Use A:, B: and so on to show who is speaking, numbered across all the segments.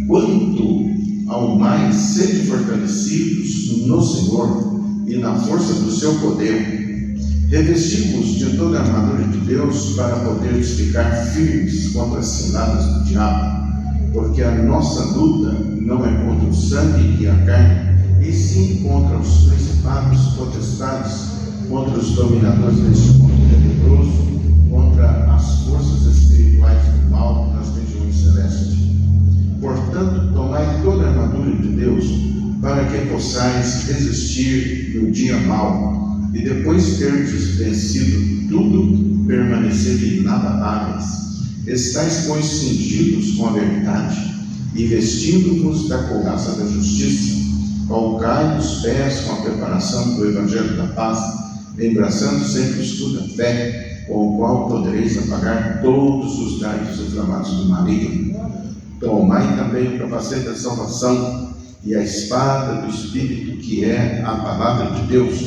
A: quanto ao mais sede fortalecidos no Senhor e na força do seu poder, revestimos de toda a armadura de Deus para poderes ficar firmes contra as ciladas do diabo, porque a nossa luta não é contra o sangue e a carne, e sim contra os principados, potestades, contra os dominadores deste mundo tenebroso, contra as forças espirituais do mal nas regiões celestes. Portanto, tomai toda a armadura de Deus, para que possais resistir no dia mau, e depois terdes vencido tudo, permanecer inabaláveis. Estais, pois, cingidos com a verdade, e vestindo-vos da couraça da justiça, calcai os pés com a preparação do Evangelho da paz, embraçando sempre o escudo da fé, com o qual podereis apagar todos os dardos inflamados do maligno. Tomai também o capacete da salvação e a espada do Espírito, que é a palavra de Deus,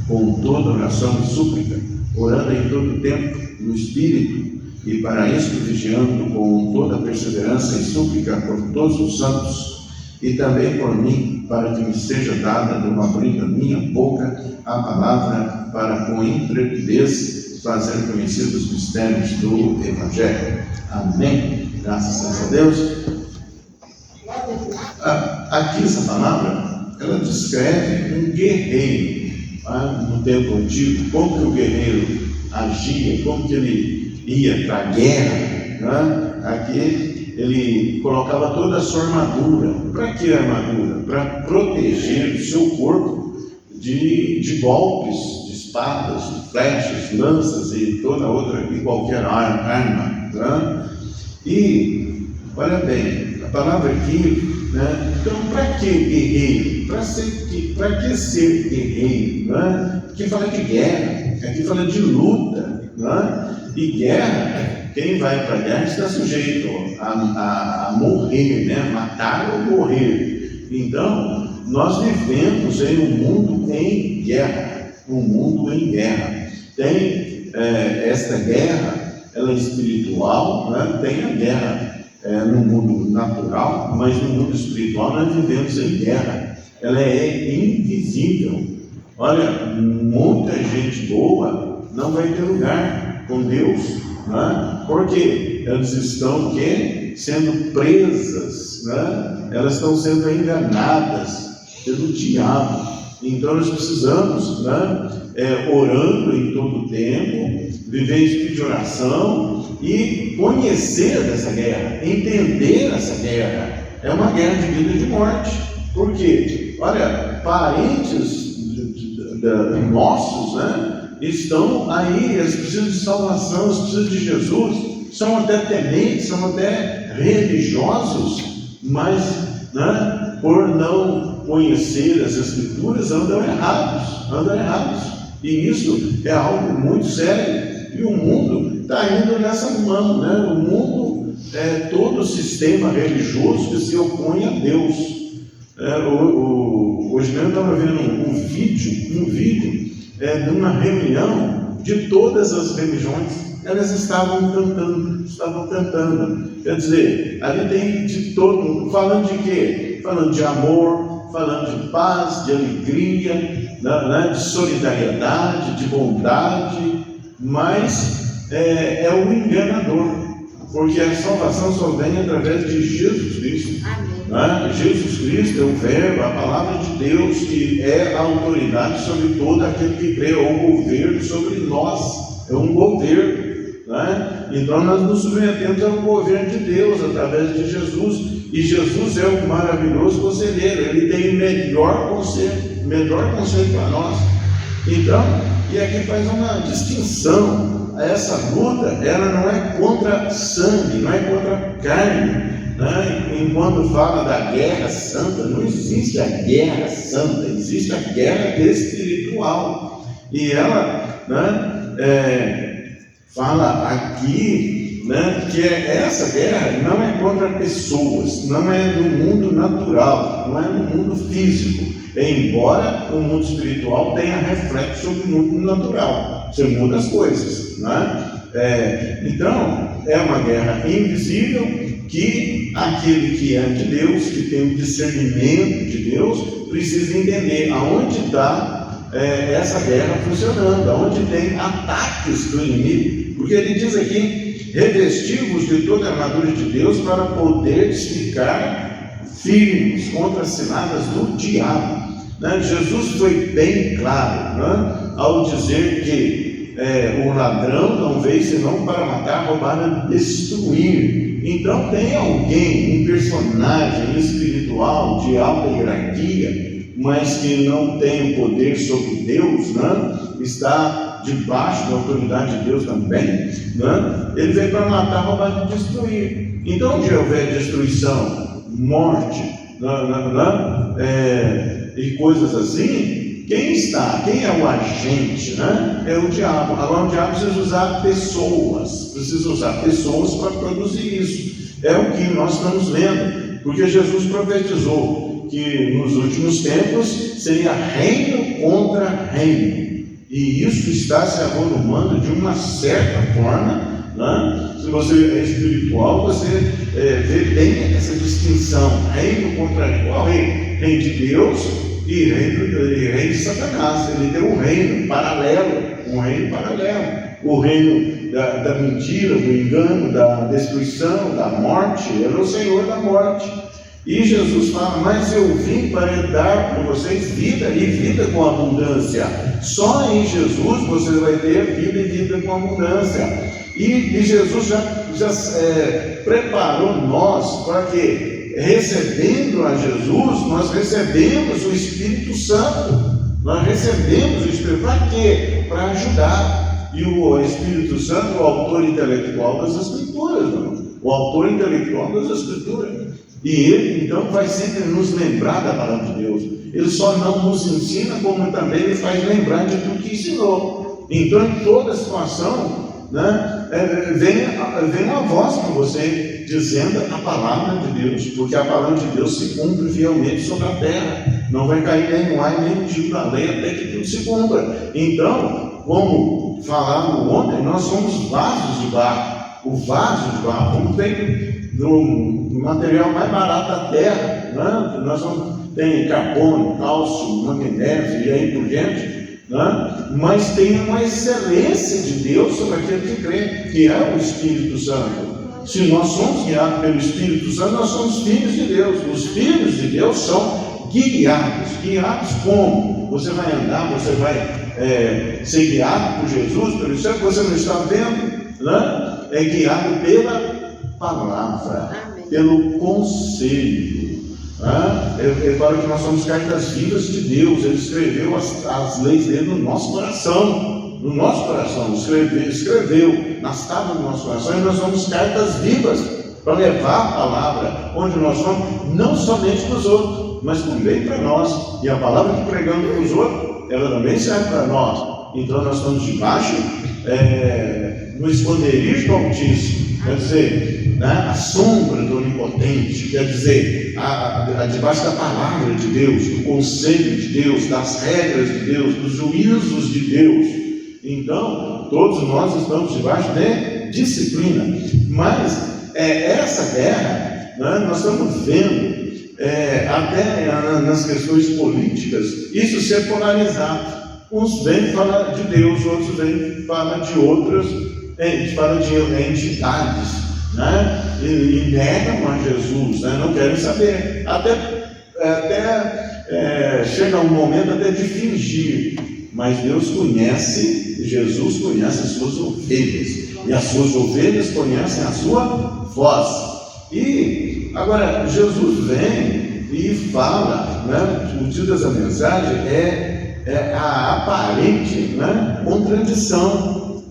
A: com toda oração e súplica, orando em todo tempo no Espírito, e para isto vigiando com toda perseverança e súplica por todos os santos, e também por mim, para que me seja dada de abrir da minha boca a palavra, para com intrepidez fazer conhecidos os mistérios do Evangelho. Amém. Graças a Deus. Aqui essa palavra, ela descreve um guerreiro, no tempo antigo, como que o guerreiro agia, como que ele ia para a guerra. Aqui ele colocava toda a sua armadura. Para que a armadura? Para proteger o seu corpo de golpes, de espadas, de flechas, lanças e toda outra e qualquer arma. E, olha bem, a palavra aqui, então, para que guerreiro? Para que ser guerreiro? Aqui fala de guerra, aqui fala de luta. E guerra, quem vai para a guerra está sujeito a morrer, matar ou morrer. Então, nós vivemos em um mundo em guerra. Tem esta guerra, ela é espiritual, tem a guerra no mundo natural, mas no mundo espiritual nós vivemos em guerra. Ela é invisível. Olha, muita gente boa não vai ter lugar com Deus, porque elas estão sendo presas, elas estão sendo enganadas pelo diabo. Então nós precisamos, orando em todo o tempo, viver em espírito de oração e conhecer dessa guerra, entender essa guerra. É uma guerra de vida e de morte. Por quê? Olha, parentes nossos, estão aí, eles precisam de salvação, eles precisam de Jesus, são até tementes, são até religiosos, mas por não conhecer as Escrituras andam errados, e isso é algo muito sério. E o mundo está indo nessa mão, o mundo é todo o sistema religioso que se opõe a Deus. Hoje mesmo eu estava vendo um vídeo de uma reunião de todas as religiões. Elas estavam cantando. Quer dizer, ali tem de todo mundo, falando de quê? Falando de amor, falando de paz, de alegria, de solidariedade, de bondade, mas é um enganador, porque a salvação só vem através de Jesus Cristo. Jesus Cristo é o Verbo, a palavra de Deus, que é a autoridade sobre todo aquele que crê, ou o governo sobre nós. É um governo. Então nós nos submetemos ao governo de Deus através de Jesus, e Jesus é o maravilhoso conselheiro. Ele tem o melhor conselho para nós. Então, e aqui faz uma distinção. Essa luta, ela não é contra sangue, não é contra carne. Enquanto fala da guerra santa, não existe a guerra santa, existe a guerra espiritual. E ela fala aqui que essa guerra não é contra pessoas, não é no mundo natural, não é no mundo físico, embora o mundo espiritual tenha reflexo sobre o mundo natural. Você muda as coisas. Então, é uma guerra invisível, que aquele que é de Deus, que tem o discernimento de Deus, precisa entender aonde está essa guerra funcionando, aonde tem ataques do inimigo, porque ele diz aqui: revesti-vos de toda a armadura de Deus para poderes ficar firmes contra as ciladas do diabo. Jesus foi bem claro, ao dizer que o ladrão não veio senão para matar, roubar e destruir. Então tem alguém, um personagem espiritual de alta hierarquia, mas que não tem poder sobre Deus, está debaixo da autoridade de Deus também, ele veio para matar, roubar e destruir. Então, onde houver destruição, morte, e coisas assim, quem é o agente? É o diabo. Agora o diabo precisa usar pessoas para produzir isso. É o que nós estamos vendo, porque Jesus profetizou que nos últimos tempos seria reino contra reino, e isso está se avolumando de uma certa forma. Se você é espiritual, você vê bem essa distinção: reino contra reino. Qual reino? Reino de Deus e reino de Satanás. Ele tem um reino paralelo, o reino da mentira, do engano, da destruição, da morte. Ele é o Senhor da morte. E Jesus fala: mas eu vim para dar para vocês vida, e vida com abundância. Só em Jesus você vai ter vida e vida com abundância. E Jesus já preparou nós para que, recebendo a Jesus, nós recebemos o Espírito Santo. Nós recebemos o Espírito para quê? Para ajudar. E o Espírito Santo é o autor intelectual das Escrituras, o autor intelectual das Escrituras. E ele então vai sempre nos lembrar da palavra de Deus. Ele só não nos ensina, como também ele faz lembrar de tudo que ensinou. Então, em toda situação, vem uma voz para você dizendo a palavra de Deus, porque a palavra de Deus se cumpre fielmente sobre a terra. Não vai cair nem no ar nem no tiro da lei até que tudo se cumpra. Então, como falamos ontem, nós somos vasos de barro. O vaso de barro, como tem do material mais barato da terra, nós tem carbono, cálcio, magnésio e aí por diante, mas tem uma excelência de Deus sobre aquele que crê, que é o Espírito Santo. Se nós somos guiados pelo Espírito Santo, nós somos filhos de Deus. Os filhos de Deus são guiados. Guiados como? Você vai andar, você vai ser guiado por Jesus, pelo céu que você não está vendo, é guiado pela palavra, pelo conselho. Ele fala que nós somos cartas vivas de Deus. Ele escreveu as leis dele no nosso coração. No nosso coração, escreveu nas tábuas do nosso coração, e nós somos cartas vivas para levar a palavra onde nós somos, não somente para os outros, mas também para nós. E a palavra que pregamos para os outros, ela também serve para nós. Então nós estamos debaixo no esconderijo do Altíssimo, quer dizer, a sombra do Onipotente, quer dizer, debaixo da palavra de Deus, do conselho de Deus, das regras de Deus, dos juízos de Deus. Então, todos nós estamos debaixo de disciplina. Mas essa guerra, nós estamos vendo, até nas questões políticas, isso ser polarizado. Uns vêm falar de Deus, outros vêm falar de outras, falam de entidades, e negam a Jesus, não querem saber. Até chega um momento até de fingir, mas Deus conhece, Jesus conhece as suas ovelhas, e as suas ovelhas conhecem a sua voz. E agora Jesus vem e fala, o título dessa mensagem é a aparente contradição.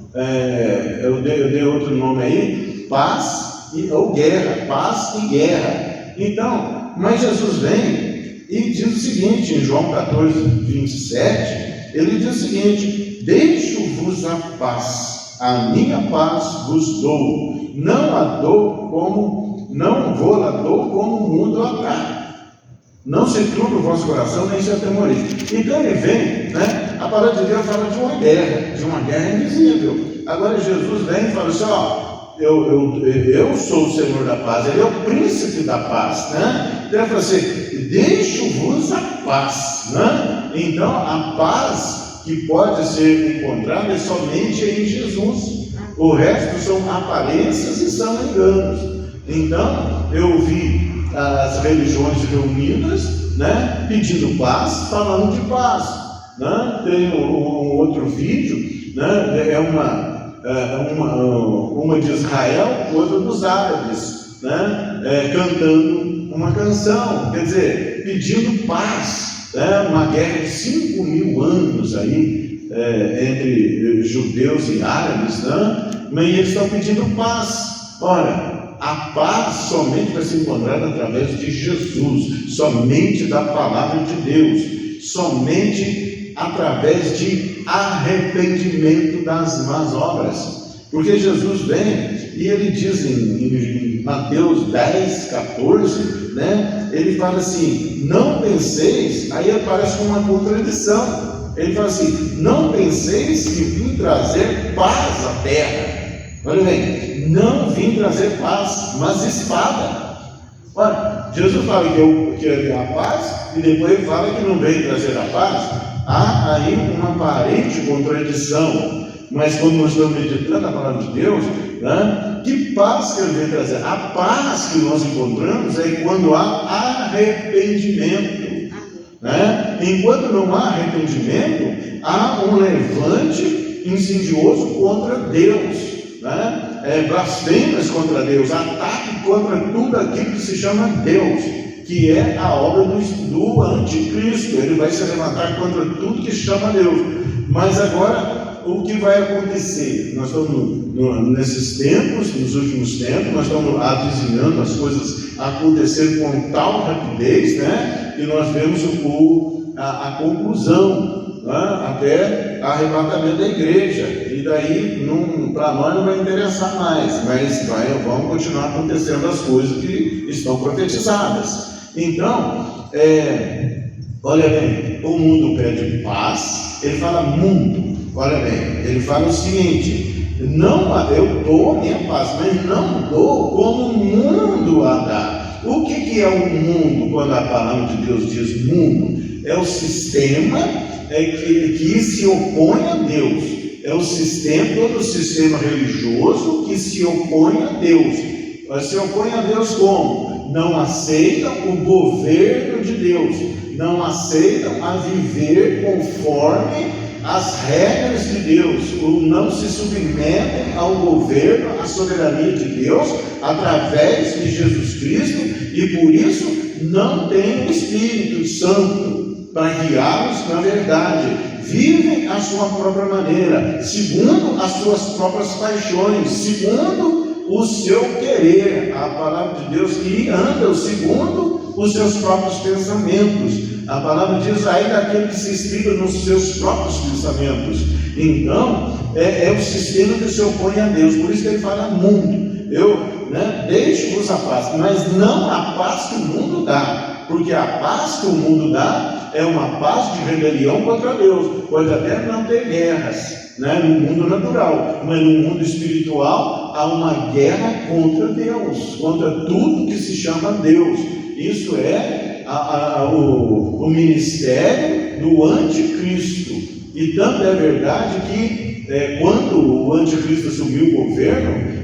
A: Eu dei outro nome aí, paz ou guerra, paz e guerra. Então, mas Jesus vem e diz o seguinte, em João 14, 27, ele diz o seguinte: deixo-vos a paz, a minha paz vos dou, não vou lá dou como o mundo a dá. Não se turbe o vosso coração, nem se atemorize. Então ele vem, a palavra de Deus fala de uma guerra invisível. Agora Jesus vem e fala assim: eu sou o Senhor da paz, Ele é o príncipe da paz, né? Então ele fala assim, deixo-vos a paz, né? Então a paz que pode ser encontrada é somente em Jesus. O resto são aparências e são enganos. Então eu vi as religiões reunidas, né, pedindo paz, falando de paz, né? Tem um outro vídeo, né, é uma de Israel, outra dos árabes, né, cantando uma canção, quer dizer, pedindo paz, né, uma guerra de 5.000 anos aí, entre judeus e árabes, né, mas eles estão pedindo paz. Ora, a paz somente vai ser encontrada através de Jesus, somente da palavra de Deus, somente através de arrependimento das más obras. Porque Jesus vem e ele diz em Mateus 10, 14, né? Ele fala assim, não penseis, aí aparece uma contradição. Ele fala assim, não penseis que vim trazer paz à terra. Olha bem, não vim trazer paz, mas espada. Olha, Jesus fala que é a paz, e depois ele fala que não veio trazer a paz. Há aí uma aparente contradição, mas quando nós estamos meditando a palavra de Deus, né, que paz que ele veio trazer? A paz que nós encontramos é quando há arrependimento, né? Enquanto não há arrependimento, há um levante insidioso contra Deus, né? Blasfêmias contra Deus, ataque contra tudo aquilo que se chama Deus, que é a obra do anticristo. Ele vai se levantar contra tudo que chama Deus. Mas agora, o que vai acontecer? Nós estamos nesses tempos, nos últimos tempos, nós estamos avizinhando as coisas acontecer com tal rapidez, né? E nós vemos a conclusão, né? Até arrebatamento da igreja. E daí, para nós não vai interessar mais, mas vão continuar acontecendo as coisas que estão profetizadas. Então, olha bem, o mundo pede paz, ele fala mundo, olha bem, ele fala o seguinte, eu dou a minha paz, mas não dou como o mundo a dá. O que é o mundo, quando a palavra de Deus diz mundo? É o sistema que se opõe a Deus, é o sistema, todo o sistema religioso que se opõe a Deus. Se opõe a Deus como? Não aceitam o governo de Deus, não aceitam a viver conforme as regras de Deus, não se submetem ao governo, à soberania de Deus, através de Jesus Cristo, e por isso não tem o Espírito Santo para guiá-los na verdade. Vivem a sua própria maneira, segundo as suas próprias paixões, segundo o seu querer, a palavra de Deus, e andam segundo os seus próprios pensamentos. A palavra diz aí daquele que se inspira nos seus próprios pensamentos. Então, é o sistema que se opõe a Deus. Por isso que ele fala mundo. Deixo-vos a paz, mas não a paz que o mundo dá. Porque a paz que o mundo dá é uma paz de rebelião contra Deus. Pode até não ter guerras, né, no mundo natural, mas no mundo espiritual há uma guerra contra Deus, contra tudo que se chama Deus. Isso é o ministério do anticristo. E tanto é verdade que quando o anticristo assumiu o governo,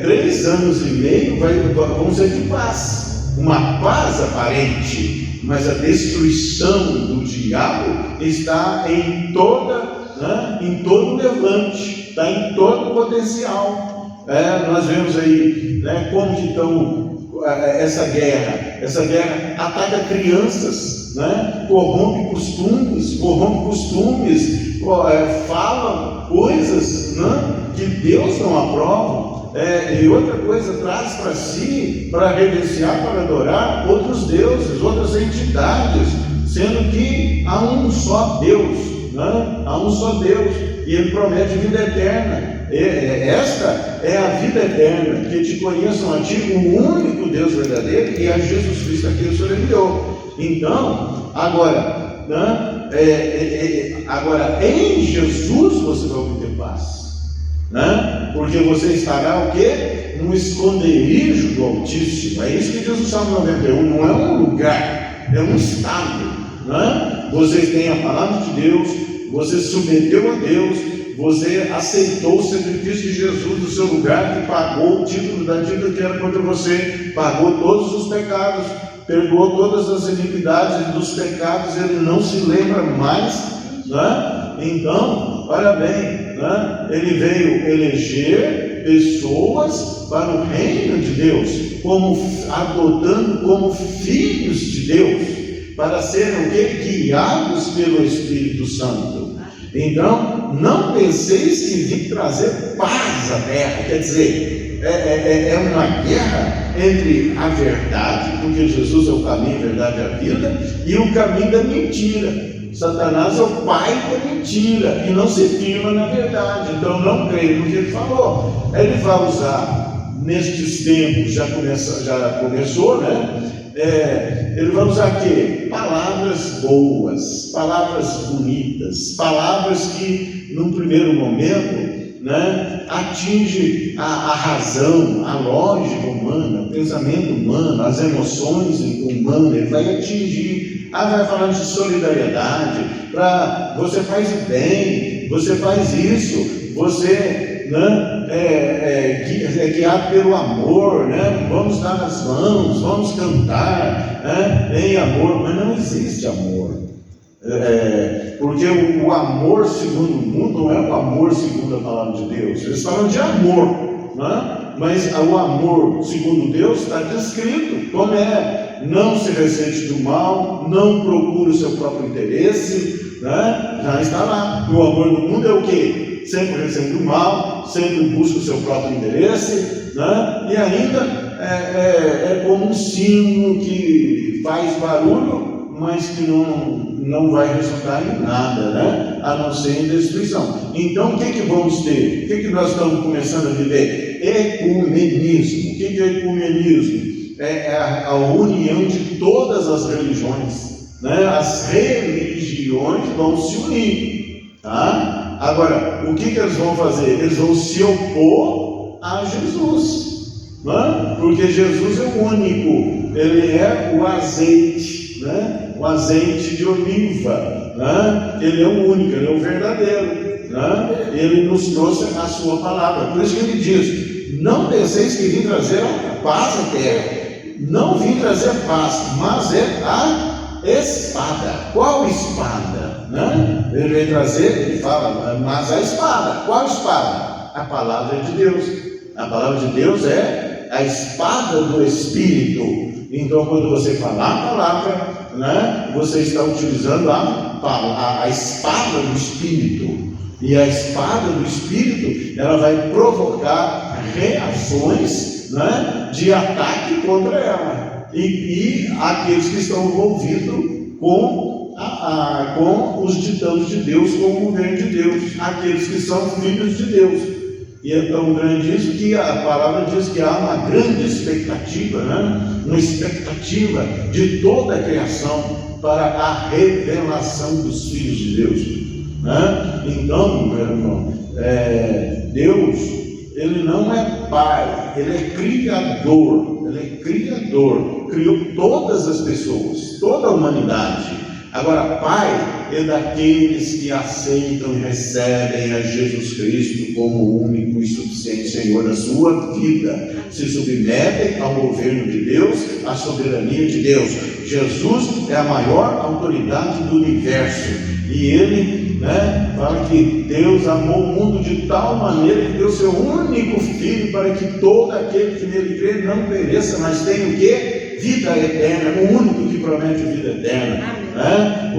A: 3 anos e meio vão ser de paz, uma paz aparente, mas a destruição do diabo está em todo levante, está em todo o potencial. Nós vemos aí, né, como que estão essa guerra ataca crianças, né? corrompe costumes, fala coisas, né, que Deus não aprova, e outra coisa, traz para si, para reverenciar, para adorar outros deuses, outras entidades, sendo que há um só Deus, né? Há um só Deus, e Ele promete vida eterna. Esta é a vida eterna, que te conheçam a ti, o único Deus verdadeiro, e a Jesus Cristo a quem o Senhor enviou. Então, agora, né, em Jesus você vai obter paz, né? Porque você estará o quê? No esconderijo do Altíssimo. É isso que diz o Salmo 91, não é um lugar, é um estado, né? Você tem a palavra de Deus, você submeteu a Deus, você aceitou o sacrifício de Jesus no seu lugar, que pagou o título da dívida que era contra você, pagou todos os pecados, perdoou todas as iniquidades, e dos pecados ele não se lembra mais, né? Então, olha bem, né? Ele veio eleger pessoas para o reino de Deus, adotando como filhos de Deus, para serem o quê? Guiados pelo Espírito Santo. Então, não penseis que vim trazer paz à terra. Quer dizer, é uma guerra entre a verdade, porque Jesus é o caminho, a verdade e a vida, e o caminho da mentira. Satanás é o pai da mentira e não se firma na verdade. Então não creio no que ele falou. Ele vai usar nestes tempos, já começou, né? Ele vai usar quê? Palavras boas, palavras bonitas, palavras que num primeiro momento, né, atinge a razão, a lógica humana, o pensamento humano, as emoções humanas. Ele vai atingir. Vai falar de solidariedade, você faz bem, você faz isso, você, né, é guiado pelo amor, né? Vamos dar as mãos, vamos cantar, né, em amor, mas não existe amor, porque o amor segundo o mundo não é o amor segundo a palavra de Deus. Eles falam de amor, né? Mas o amor segundo Deus está descrito como é: não se ressente do mal, não procura o seu próprio interesse, né? Já está lá. O amor no mundo é o quê? Sempre ressente do mal, sempre busca o seu próprio interesse, né? E ainda é como um sino que faz barulho, mas que não vai resultar em nada, né? A não ser em destruição. Então, o que vamos ter? O que nós estamos começando a viver? Ecumenismo. O que é ecumenismo? É a união de todas as religiões, né? As religiões vão se unir, tá? Agora, o que eles vão fazer? Eles vão se opor a Jesus, né? Porque Jesus é o único, ele é o azeite, né? O azeite de oliva, né? Ele é o único, ele é o verdadeiro, né? Ele nos trouxe a sua palavra. Por isso que ele diz: não penseis que vim trazer a paz à terra. Não vim trazer paz, mas é a espada. Qual espada? Né? Ele vem trazer, ele fala, mas a espada. Qual espada? A palavra de Deus. A palavra de Deus é a espada do Espírito. Então, quando você falar a palavra, né, você está utilizando a espada do Espírito. E a espada do Espírito, ela vai provocar reações, né, de ataque contra ela. E aqueles que estão envolvidos com os ditames de Deus, com o governo de Deus, aqueles que são filhos de Deus. E é tão grande isso que a palavra diz que há uma grande expectativa, né? Uma expectativa de toda a criação para a revelação dos filhos de Deus, né? Então, meu irmão, Deus, ele não é pai, ele é criador, criou todas as pessoas, toda a humanidade. Agora, pai é daqueles que aceitam e recebem a Jesus Cristo como o único e suficiente Senhor da sua vida, se submetem ao governo de Deus, à soberania de Deus. Jesus é a maior autoridade do universo, e ele, né, fala que Deus amou o mundo de tal maneira que deu seu único Filho, para que todo aquele que nele crê não pereça, mas tenha o quê? Vida eterna, o único que promete vida eterna, né?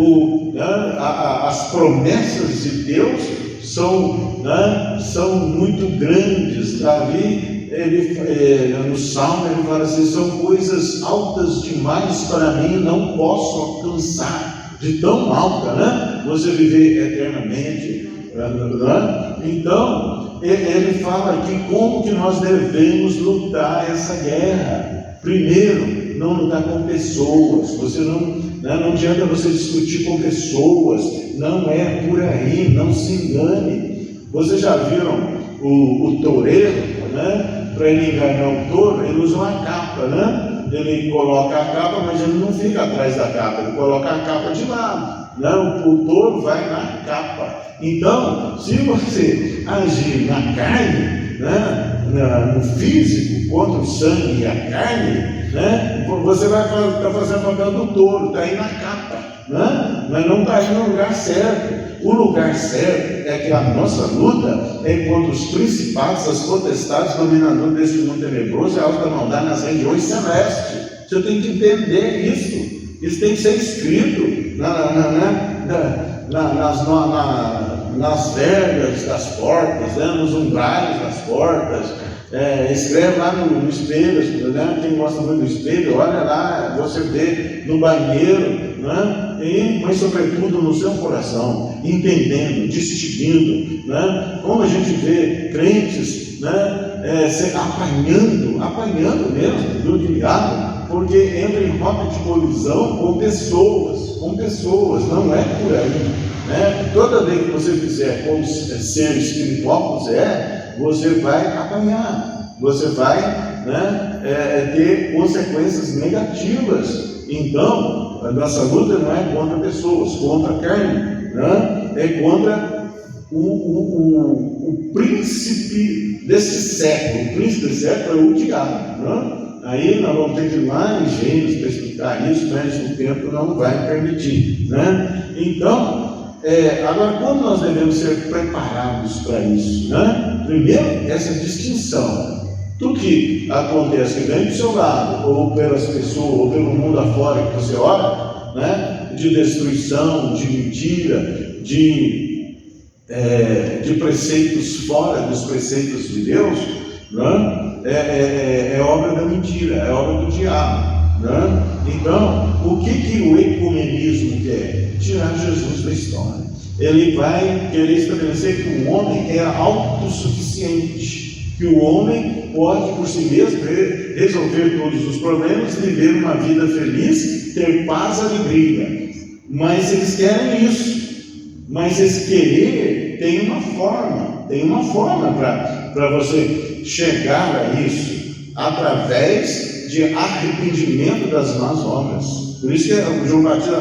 A: As promessas de Deus são muito grandes. Davi, no Salmo, ele fala assim: são coisas altas demais para mim, não posso alcançar. De tão alta, né? Você viver eternamente, né? Então, ele fala aqui como que nós devemos lutar essa guerra. Primeiro, não lutar com pessoas. Você não adianta você discutir com pessoas. Não é por aí, não se engane. Vocês já viram o toureiro, né? Para ele enganar o touro, ele usa uma capa, né? Ele coloca a capa, mas ele não fica atrás da capa, ele coloca a capa de lado, né? O touro vai na capa. Então, se você agir na carne, né? No físico, contra o sangue e a carne, né? Você vai estar fazendo o papel do touro, está aí na capa, né? Mas não está aí no lugar certo. O lugar certo é que a nossa luta é contra os principados, as potestades, dominadores deste mundo tenebroso e a alta maldade nas regiões celestes. Você tem que entender isso. Isso tem que ser escrito nas vergas das portas, né? Nos umbrais das portas. Escreve lá no espelho, né? Quem gosta muito do espelho, olha lá, você vê no banheiro, né? Mas sobretudo no seu coração, entendendo, distinguindo, né? Como a gente vê crentes, né? Apanhando mesmo do diabo, porque entra em rota de colisão com pessoas, não é por aí, né? Toda vez que você fizer como ser espiritual você vai apanhar, você vai, né, ter consequências negativas. Então, a nossa luta não é contra pessoas, contra a carne, né? É contra o príncipe desse século. O príncipe desse século é o diabo, né? Aí nós vamos ter que ir lá em Gênesis para explicar isso, mas o tempo não vai permitir, né? Então, agora, como nós devemos ser preparados para isso, né? Primeiro, essa distinção. Tudo que acontece, que vem do seu lado, ou pelas pessoas, ou pelo mundo afora que você ora, né? De destruição, de mentira, de preceitos fora dos preceitos de Deus, né? É obra da mentira, é obra do diabo, né? Então, o que o ecumenismo quer? Tirar Jesus da história. Ele vai querer estabelecer que o homem é autossuficiente, que o homem pode por si mesmo resolver todos os problemas, viver uma vida feliz, ter paz e alegria. Mas eles querem isso. Mas esse querer tem uma forma para você chegar a isso, através de arrependimento das más obras. Por isso que o João Batista,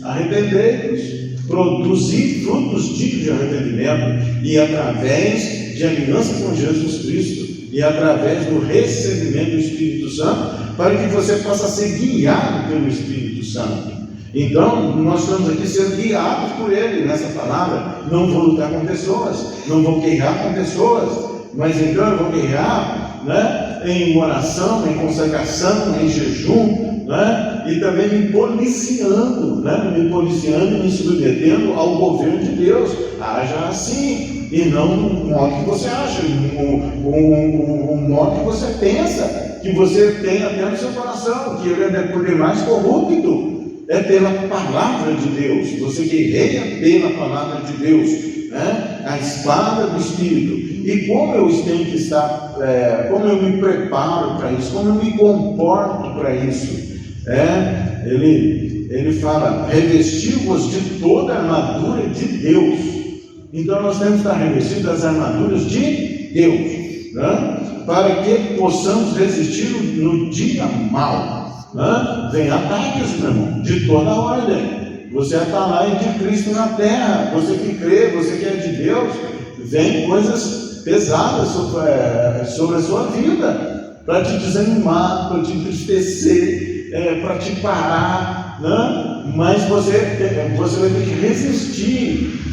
A: arrependei-vos, produzir frutos dignos de arrependimento, e através de aliança com Jesus Cristo, e através do recebimento do Espírito Santo, para que você possa ser guiado pelo Espírito Santo. Então, nós estamos aqui sendo guiados por Ele nessa palavra. Não vou lutar com pessoas, não vou guerrear com pessoas, mas então eu vou guerrear, né, em oração, em consagração, em jejum, né, e também me policiando, me submetendo ao governo de Deus. Haja assim, e não no modo que você acha, o modo que você pensa, que você tem até no seu coração, que ele é por demais corrupto. É pela palavra de Deus, você guerreia pela palavra de Deus, né? A espada do Espírito. E como eu tenho que estar, como eu me preparo para isso, como eu me comporto para isso, ele fala, revesti-vos de toda a armadura de Deus. Então nós temos que estar revestidos das armaduras de Deus, né? Para que possamos resistir no dia mau. Vem ataques, meu irmão, de toda ordem. Você está lá e de Cristo na terra, você que crê, você que é de Deus, vem coisas pesadas sobre a sua vida, para te desanimar, para te entristecer, para te parar, né? Mas você vai ter que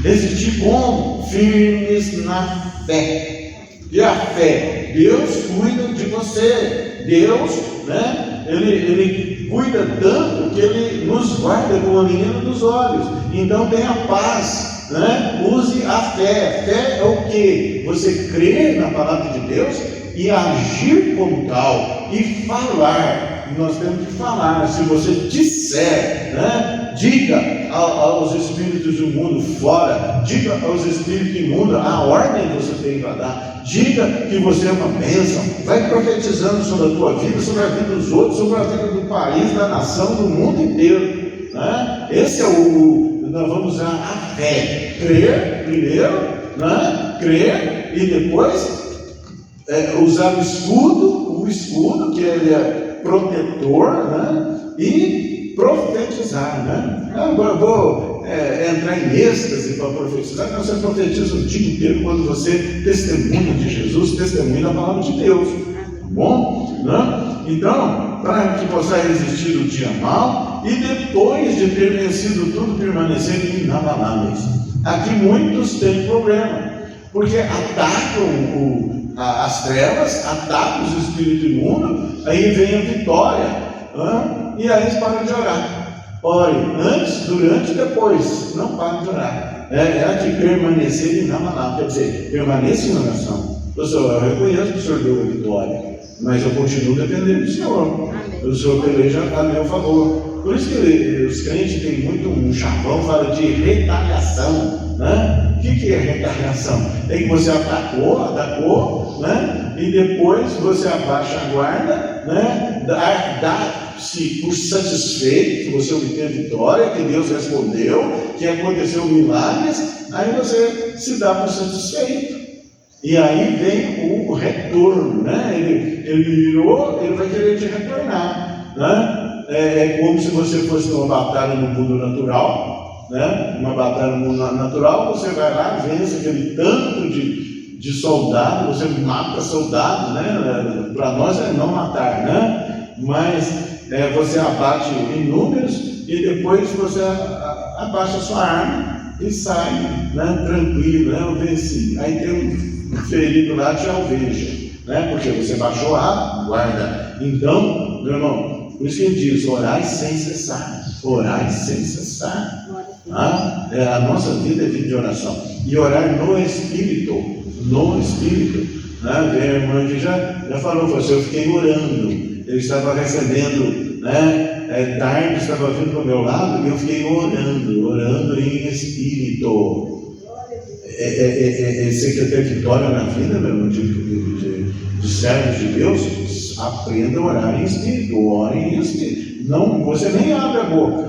A: resistir como? Firmes na fé. E a fé, Deus cuida de você, Deus, né? Ele cuida tanto que Ele nos guarda como a menina dos olhos. Então tenha paz, né? Use a fé. Fé é o quê? Você crer na palavra de Deus e agir como tal, e falar. Nós temos que falar. Se você disser, né? Diga aos espíritos do mundo fora, diga aos espíritos imundos a ordem que você tem para dar, diga que você é uma bênção, vai profetizando sobre a tua vida, sobre a vida dos outros, sobre a vida do país, da nação, do mundo inteiro, né? Esse é nós vamos usar a fé, crer primeiro, né? Crer e depois usar o escudo, que ele é protetor, né? E profetizar, né? Agora eu vou entrar em êxtase para profetizar. Não, você profetiza o dia inteiro quando você testemunha de Jesus, testemunha da palavra de Deus, tá bom? Né? Então, para que possa resistir o dia mau e depois de ter vencido tudo, permanecer inabaláveis. Aqui muitos têm problema, porque atacam as trevas, atacam os espíritos imundos, aí vem a vitória, e aí eles param de orar. Ore antes, durante e depois, não parem de orar. É aqui permanecer inabalável, quer dizer, permaneça em oração. Senhor, eu reconheço que o Senhor deu a vitória, mas eu continuo dependendo do Senhor. O Senhor peleja a meu favor. Por isso que os crentes têm muito um chavão, fala de retaliação, né? O que é retaliação? É que você atacou, né? E depois você abaixa a guarda, né? Dá-se por satisfeito que você obteve vitória, que Deus respondeu, que aconteceu milagres, aí você se dá por satisfeito. E aí vem o retorno, né? Ele virou, ele vai querer te retornar, né? É como se você fosse numa batalha no mundo natural, né? Uma batalha no mundo natural, você vai lá, vence aquele tanto de soldado, você mata soldado, né? Para nós é não matar, né? Mas você abate inúmeros e depois você abaixa a sua arma e sai, né? Tranquilo, né? Eu venci. Aí tem um ferido lá te alveja, né? Porque você baixou a guarda. Então, meu irmão, por isso que ele diz, orai sem cessar. Orai sem cessar. A nossa vida é vida de oração. E orar no Espírito. No Espírito. Né? Vem a irmã que já falou assim, eu fiquei orando. Ele estava recebendo, né? Tarde estava vindo para o meu lado e eu fiquei orando em Espírito. Você quer ter vitória na vida, meu irmão, de servos de Deus? Aprenda a orar em Espírito, orem em Espírito. Não, você nem abre a boca.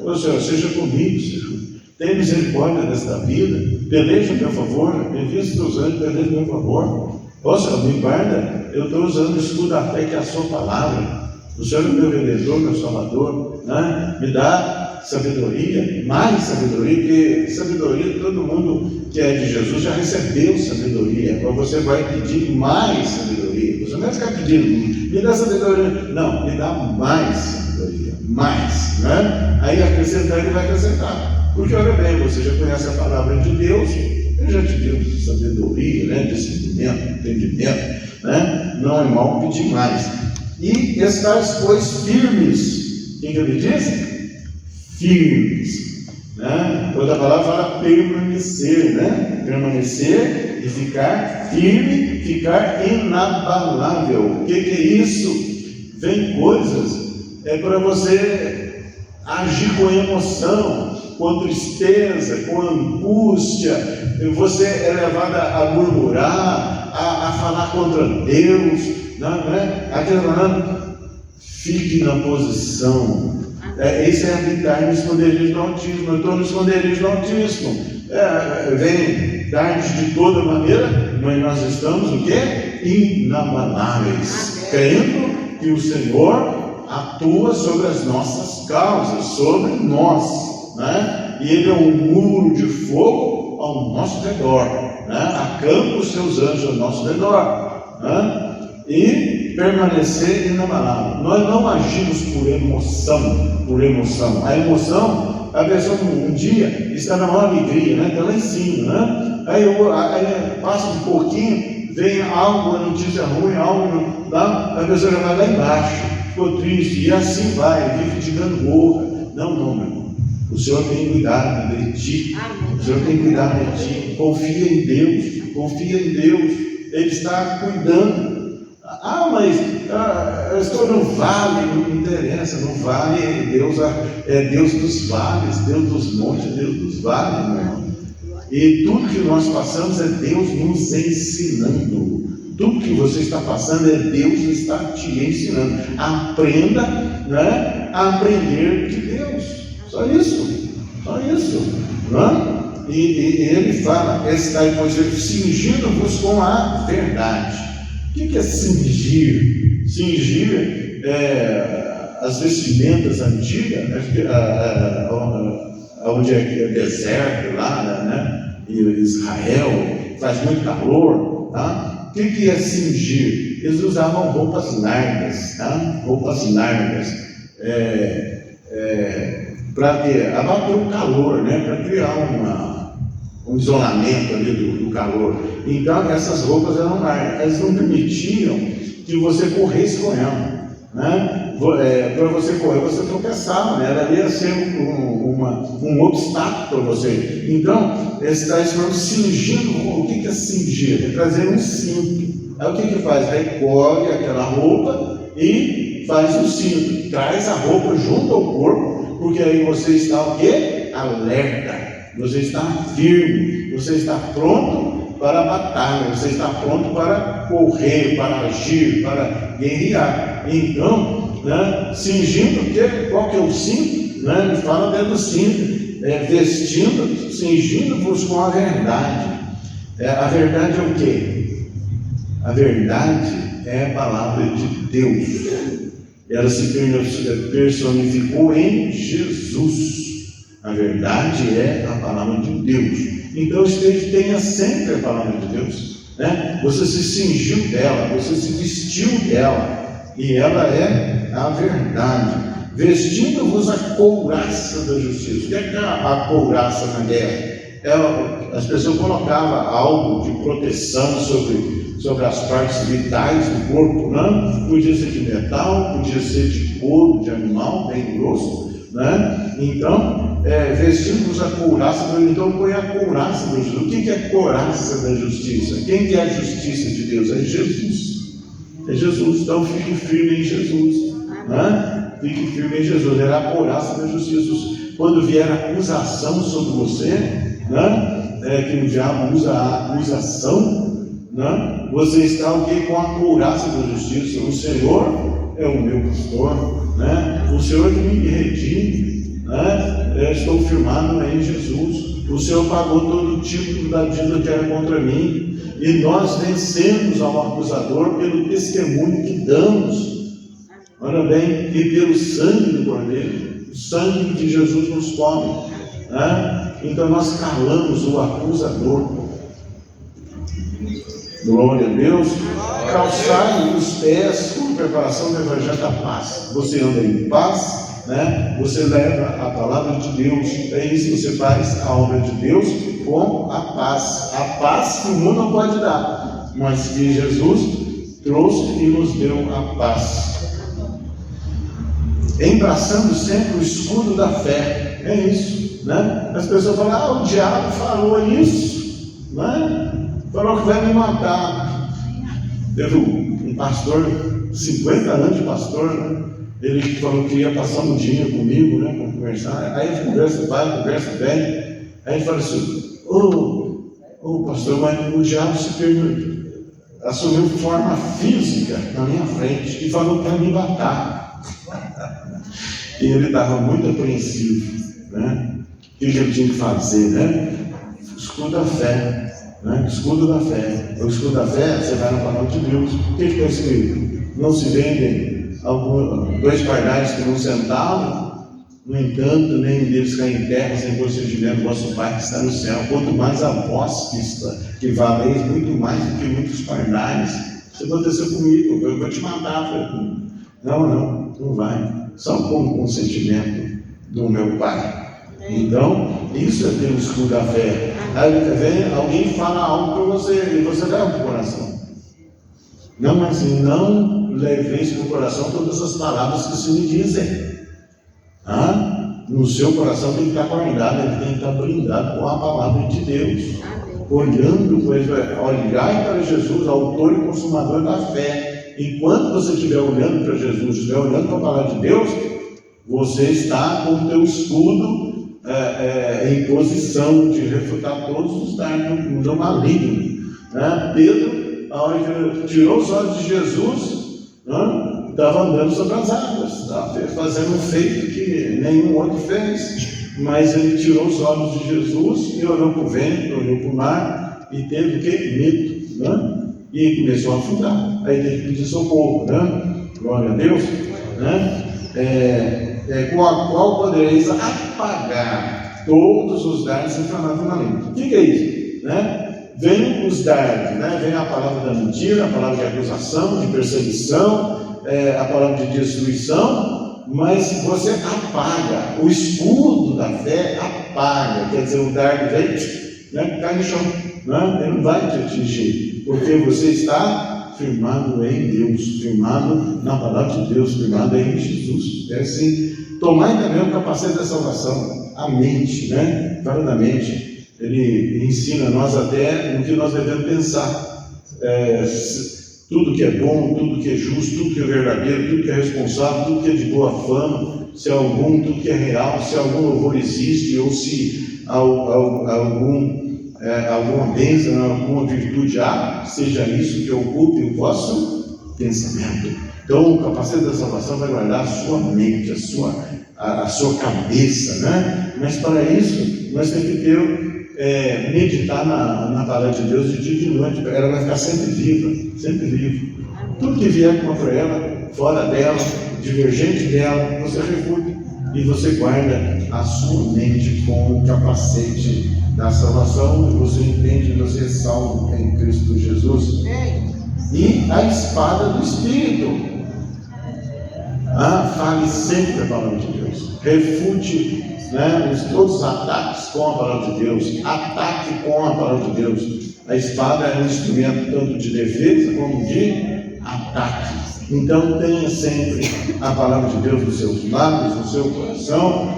A: Ô Senhor, seja comigo, Senhor. Tenha misericórdia desta vida, peleja a meu favor, envia os teus anjos, peleja a meu favor. Ó Senhor, me guarda, eu estou usando o escudo da fé que é a sua palavra. O Senhor é meu Redentor, meu Salvador, né? Me dá sabedoria, mais sabedoria, porque sabedoria, todo mundo que é de Jesus já recebeu sabedoria. Agora você vai pedir mais sabedoria. Você não vai ficar pedindo, me dá sabedoria. Não, me dá mais sabedoria, mais, né? Aí acrescentar, ele vai acrescentar. Porque olha bem, você já conhece a palavra de Deus, ele já te deu sabedoria, né? Discernimento, entendimento, né? Não é mal pedir mais. E estáis, pois, firmes. O que ele diz? Firmes, né? Outra palavra fala permanecer, né? Permanecer e ficar firme, ficar inabalável. O que é isso? Vem coisas, para você agir com emoção, com tristeza, com angústia. Você é levado a murmurar, a falar contra Deus, né? Aqui falando, fique na posição. Esse é habitar no esconderijo do Altíssimo. Eu estou no esconderijo do Altíssimo. Vem tarde de toda maneira, mas nós estamos o quê? Inabaláveis, crendo que o Senhor atua sobre as nossas causas, sobre nós, né? E Ele é um muro de fogo ao nosso redor, né? Acampa os seus anjos ao nosso redor, né? E permanecer inabalável. Nós não agimos por emoção. A emoção, a pessoa um dia está na maior alegria, né? Está lá em cima, né? Aí passa um pouquinho, vem algo, uma notícia ruim, algo lá, a pessoa já vai lá embaixo, ficou triste, e assim vai, vive de gangorra. Não, meu irmão. O Senhor tem cuidado de ti. O Senhor tem cuidado de ti. Confia em Deus. Ele está cuidando. Mas eu estou no vale, não interessa, no vale Deus é Deus dos vales, Deus dos montes, Deus dos vales, meu irmão. E tudo que nós passamos é Deus nos ensinando. Tudo que você está passando é Deus que está te ensinando. Aprenda, né, a aprender de Deus. Só isso, né? E ele fala, estai, pois, cingindo-vos com a verdade. O que é cingir? Cingir as vestimentas antigas, onde é deserto lá, né? E Israel faz muito calor, tá? O que é cingir? Eles usavam roupas largas, tá? Roupas largas, para abater o calor, né? Para criar um isolamento ali do calor. Então essas roupas eram largas, elas não permitiam que você corresse com ela, né? Para você correr, você tropeçava, né? Ela ia ser um obstáculo para você. Então, está falando cingindo. O que é cingir? É trazer um cinto. Aí o que faz? Recolhe aquela roupa e faz o cinto. Traz a roupa junto ao corpo, porque aí você está o quê? Alerta. Você está firme. Você está pronto para a batalha. Você está pronto para correr, para agir, para guerrear. Então, né, cingindo, qual que é o cinto? Né? Ele fala dentro do cinto. Vestindo, cingindo-vos com a verdade. A verdade é o quê? A verdade é a palavra de Deus. Ela se personificou em Jesus. A verdade é a palavra de Deus. Então tenha sempre a palavra de Deus, né? Você se cingiu dela, você se vestiu dela, e ela é a verdade. Vestindo-vos a couraça da justiça. O que é a couraça na guerra? As pessoas colocavam algo de proteção sobre as partes vitais do corpo, né? Podia ser de metal, podia ser de couro, de animal, bem grosso, né? Então, vestindo-vos a couraça, então põe a couraça da justiça. O que é a couraça da justiça? Quem que é a justiça de Deus? É Jesus. É Jesus. Então fique firme em Jesus, né? Fique firme em Jesus. Era a couraça da justiça. Quando vier acusação sobre você, né? Que o diabo usa a acusação, né? Você está o quê? Com a couraça da justiça. O Senhor é o meu pastor, né? O Senhor que me redime, né? Eu estou firmado em Jesus. O Senhor pagou todo tipo da dívida que era contra mim, e nós vencemos ao acusador pelo testemunho que damos. Ora bem, e pelo sangue do Cordeiro, o sangue de Jesus nos cobre, né? Então nós calamos o acusador. Glória a Deus. Calçai os pés com preparação do Evangelho da paz. Você anda em paz, né? Você leva a palavra de Deus. É isso que você faz, a obra de Deus com a paz. A paz que o mundo não pode dar, mas que Jesus trouxe e nos deu a paz. Embraçando sempre o escudo da fé. É isso, né? As pessoas falam, o diabo falou isso, né? Falou que vai me matar. Teve um pastor, 50 anos de pastor, né? Ele falou que ia passar um dia comigo, né? Para conversar. Aí a gente conversa vai, conversa bem. Aí ele fala assim, pastor, mas o diabo assumiu forma física na minha frente e falou que ia me matar. E ele estava muito apreensivo, né? O que ele tinha que fazer, né? O escudo da fé, né? O escudo da fé. O escudo da fé, você vai na palavra de Deus. O que está escrito? Não se vendem 2 pardais por um centavo, no entanto, nem deles caem em terra sem procedimento do vosso Pai que está no céu. Quanto mais a vós que valeis muito mais do que muitos pardais. Isso aconteceu comigo, eu vou te matar. Não vai. Só com o consentimento do meu Pai. Então, isso é ter o escudo da fé. Aí vem alguém fala algo para você e você leva para o coração. Não, mas não leveis para o coração todas as palavras que se lhe dizem. No seu coração tem que estar guardado, ele tem que estar blindado com a palavra de Deus. Olhai para Jesus, autor e consumador da fé. Enquanto você estiver olhando para Jesus, estiver olhando para a palavra de Deus, você está com o teu escudo em posição de refutar todos os dardos do maligno, né? Pedro, a hora que tirou os olhos de Jesus, estava andando sobre as águas, estava fazendo um feito que nenhum outro fez,
B: mas ele tirou os olhos de Jesus e olhou para o vento, olhou para o mar e teve o quê? Medo, né? E começou a afundar. Aí teve que pedir socorro, né? Glória a Deus, né? Com a qual podereis apagar todos os dardos inflamados na língua. O que é isso? Né? Vem os dardos, né? Vem a palavra da mentira, a palavra de acusação, de perseguição, a palavra de destruição, mas você apaga, o escudo da fé apaga, quer dizer, o dardo vem, né? Cai no chão, né? Ele não vai te atingir, porque você está firmado em Deus, firmado na palavra de Deus, firmado em Jesus. É assim. Tomai também o capacete da salvação, a mente, né? Fala da mente. Ele ensina nós até no que nós devemos pensar. Tudo que é bom, tudo que é justo, tudo que é verdadeiro, tudo que é responsável, tudo que é de boa fama, se tudo que é real, se algum louvor existe, ou se alguma bênção, alguma virtude há, seja isso que ocupe o vosso pensamento. Então, o capacete da salvação vai guardar a sua mente, a sua cabeça, né? Mas para isso, nós temos que meditar na palavra de Deus de dia e de noite. Ela vai ficar sempre viva, sempre viva. Tudo que vier contra ela, fora dela, divergente dela, você refuta e você guarda a sua mente com o capacete da salvação, e você entende que você é salvo em Cristo Jesus. E a espada do Espírito. Fale sempre a palavra de Deus. Refute, né, todos os ataques com a palavra de Deus. Ataque com a palavra de Deus. A espada é um instrumento tanto de defesa como de ataque. Então tenha sempre a palavra de Deus nos seus lábios, no seu coração,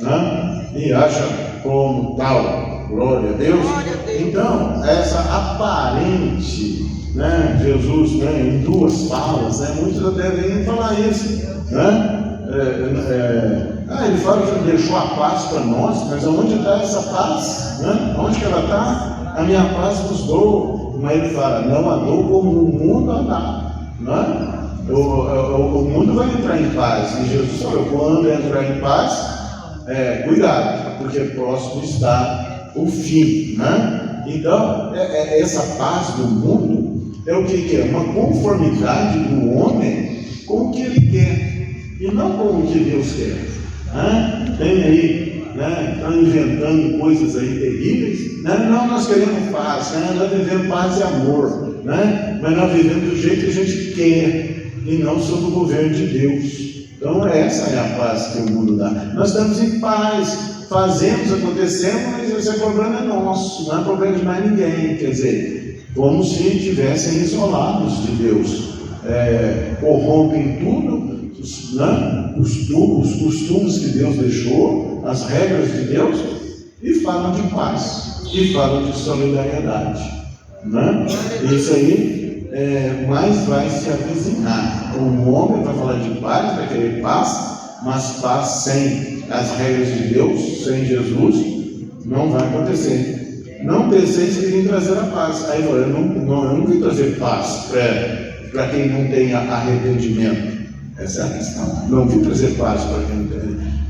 B: né, e haja como tal. Glória a Deus. Então, essa aparente, né, Jesus, né, em duas falas, né, muitos até vêm falar isso, né? Ele fala que deixou a paz para nós, mas aonde está essa paz? Né? Onde que ela está? A minha paz vos dou. Mas ele fala, não a dou como o mundo a dá. Né? O mundo vai entrar em paz, e Jesus falou, quando entrar em paz, cuidado, porque próximo está o fim, né? Então, essa paz do mundo é o que é? Uma conformidade do homem com o que ele quer e não com o que Deus quer, né? Tem aí, né? Estão inventando coisas aí terríveis, né? Não, nós queremos paz, né? Nós vivemos paz e amor, né? Mas nós vivemos do jeito que a gente quer e não sob o governo de Deus. Então, essa é a paz que o mundo dá. Nós estamos em paz, fazemos, acontecemos, mas esse problema é nosso, não é problema de mais ninguém. Quer dizer, como se estivessem isolados de Deus. Corrompem tudo, né? Os costumes que Deus deixou, as regras de Deus, e falam de paz, e falam de solidariedade, né? Isso aí mais vai se avizinhar. O homem vai falar de paz, vai querer paz, mas paz sem as regras de Deus, sem Jesus, não vai acontecer. Não penseis que vim trazer a paz. Aí eu não vim trazer paz para quem não tem arrependimento. Essa é a questão. Não vim trazer paz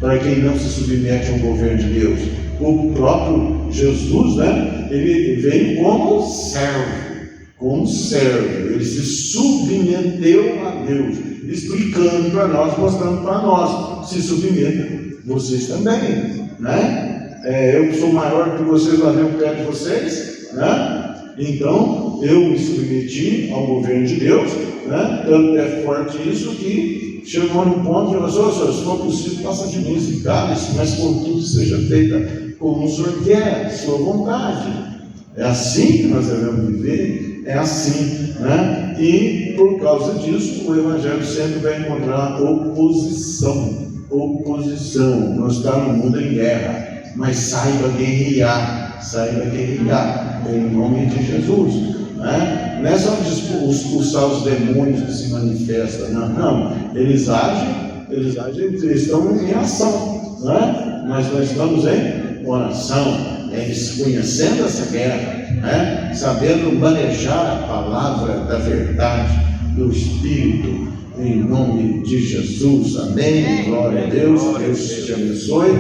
B: para quem não se submete ao governo de Deus. O próprio Jesus, né, ele veio como servo. Como servo, ele se submeteu a Deus, explicando para nós, mostrando para nós, se submeta, vocês também, né? Eu sou maior que vocês, lá dentro perto de vocês, né? Então, eu me submeti ao governo de Deus, né? Tanto é forte isso que chegou num ponto que falou, Senhor, se for possível, passa de mim esse cálice, mas contudo seja feita como o Senhor quer, sua vontade. É assim que nós devemos viver. É assim, né? E por causa disso, o Evangelho sempre vai encontrar oposição. Nós estamos no mundo em guerra, mas saiba guerrear, em nome de Jesus, né? Não é só expulsar os demônios que se manifestam, não. Eles estão em ação, né? Mas nós estamos em oração. Eles conhecendo essa guerra, né? Sabendo manejar a palavra da verdade, do Espírito, em nome de Jesus, amém. Glória a Deus, Deus te abençoe.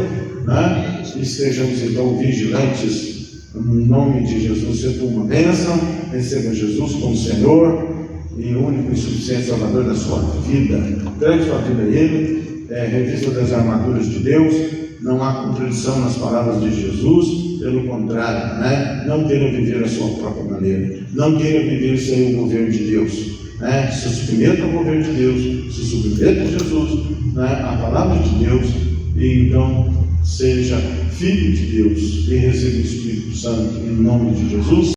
B: né? Estejamos então vigilantes no nome de Jesus. Seja uma bênção, receba Jesus como Senhor e único e suficiente Salvador da sua vida. Entregue sua vida a Ele, revista das armaduras de Deus. Não há contradição nas palavras de Jesus, pelo contrário, né? Não queira viver a sua própria maneira, não queira viver sem o governo de Deus, né? Se submeta ao governo de Deus, se submeta a Jesus, né? A palavra de Deus, e então seja filho de Deus e receba o Espírito Santo em nome de Jesus.